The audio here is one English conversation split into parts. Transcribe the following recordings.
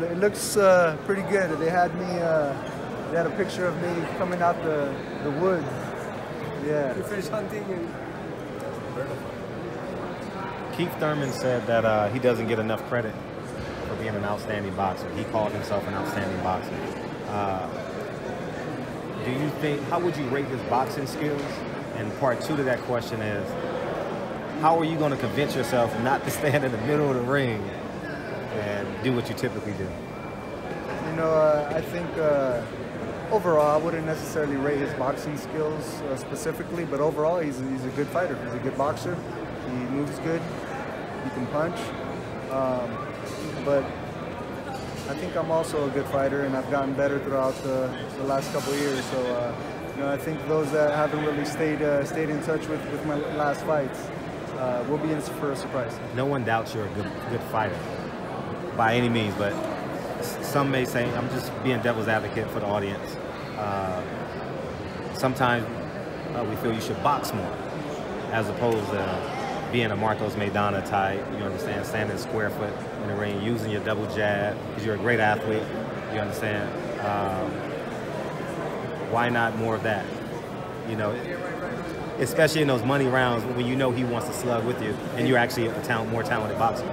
It looks pretty good. They had me. They had a picture of me coming out the woods. Yeah. You finished hunting and. Keith Thurman said that he doesn't get enough credit for being an outstanding boxer. He called himself an outstanding boxer. Do you think, how would you rate his boxing skills? And part two to that question is, how are you going to convince yourself not to stand in the middle of the ring and do what you typically do? You know, I think overall, I wouldn't necessarily rate his boxing skills specifically, but overall, he's a good fighter. He's a good boxer. He moves good. He can punch. But I think I'm also a good fighter, and I've gotten better throughout the last couple of years. So, you know, I think those that haven't really stayed in touch with my last fights will be in for a surprise. No one doubts you're a good fighter by any means, but some may say, I'm just being devil's advocate for the audience. Sometimes we feel you should box more, as opposed to being a Marcos Maidana type, you understand, standing square foot in the ring, using your double jab, because you're a great athlete, you understand. Why not more of that? You know, especially in those money rounds when you know he wants to slug with you and you're actually a more talented boxer.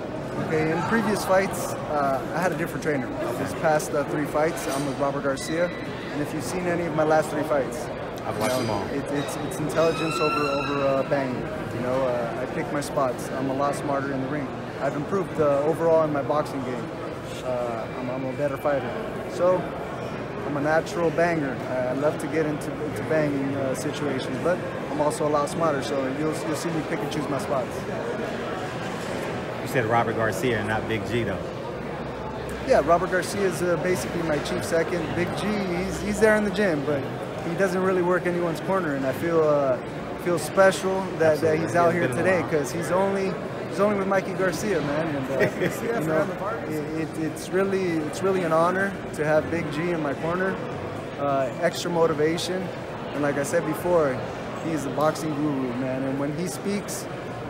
Okay, in previous fights, I had a different trainer. These past 3 fights, I'm with Robert Garcia, and if you've seen any of my last 3 fights, I've watched them all. It's intelligence over banging. You know, I pick my spots. I'm a lot smarter in the ring. I've improved overall in my boxing game. I'm a better fighter. So I'm a natural banger. I love to get into banging situations, but I'm also a lot smarter. So you'll see me pick and choose my spots. You said Robert Garcia and not Big G, though. Yeah, Robert Garcia is basically my chief second. Big G, he's there in the gym, but he doesn't really work anyone's corner, and I feel special that he's out here today because he's only with Mikey Garcia, man. And you know, it's really an honor to have Big G in my corner. Extra motivation, and like I said before, he's a boxing guru, man. And when he speaks,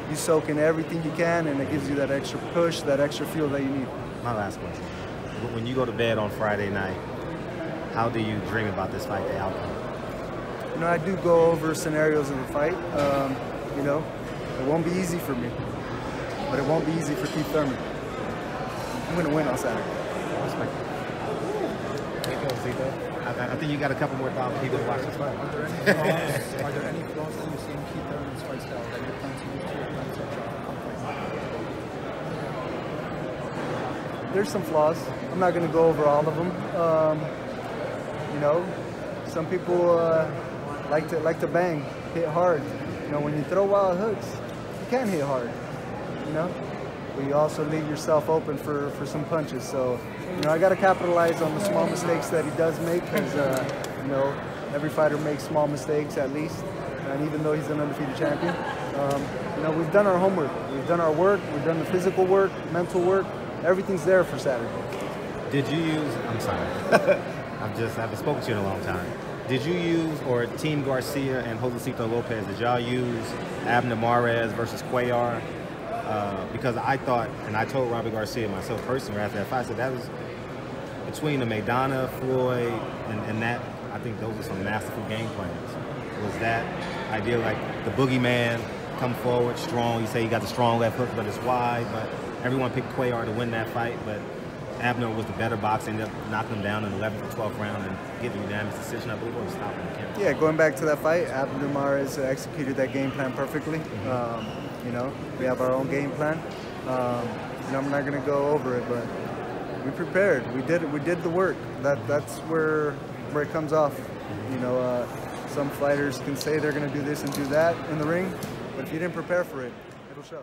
you soak in everything you can, and it gives you that extra push, that extra fuel that you need. My last question: when you go to bed on Friday night, how do you dream about this fight, the outcome? You know, I do go over scenarios of the fight. You know, it won't be easy for me, but it won't be easy for Keith Thurman. I'm going to win on Saturday. Respect. There you go, Zito. I think you got a couple more thousand people to watch this fight. Are there any flaws that you see in Keith Thurman's fight style that you're planning to use to your advantage? There's some flaws. I'm not going to go over all of them. You know, some people like to bang, hit hard. You know, when you throw wild hooks, you can hit hard. You know, but you also leave yourself open for some punches. So, you know, I got to capitalize on the small mistakes that he does make, because you know, every fighter makes small mistakes at least. And even though he's an undefeated champion, you know, we've done our homework, we've done our work, we've done the physical work, mental work. Everything's there for Saturday. Did you use? I'm sorry. I haven't spoken to you in a long time. Did you use, or Team Garcia and Josesito Lopez, did y'all use Abner Mares versus Cuellar? Because I thought, and I told Robert Garcia myself personally after that fight, I said that was between the Maidana, Floyd, and that, I think those are some masterful game plans. Was that idea like the boogeyman, come forward strong? You say you got the strong left hook, but it's wide, but everyone picked Cuellar to win that fight, but Abner was the better boxer, ended up knocking him down in the 11th or 12th round and getting a unanimous decision, I believe, or stopping him. Yeah, going back to that fight, Abner Mares executed that game plan perfectly. You know, we have our own game plan. You know, I'm not going to go over it, but we prepared. We did the work. That's where it comes off. You know, some fighters can say they're going to do this and do that in the ring, but if you didn't prepare for it, it'll show.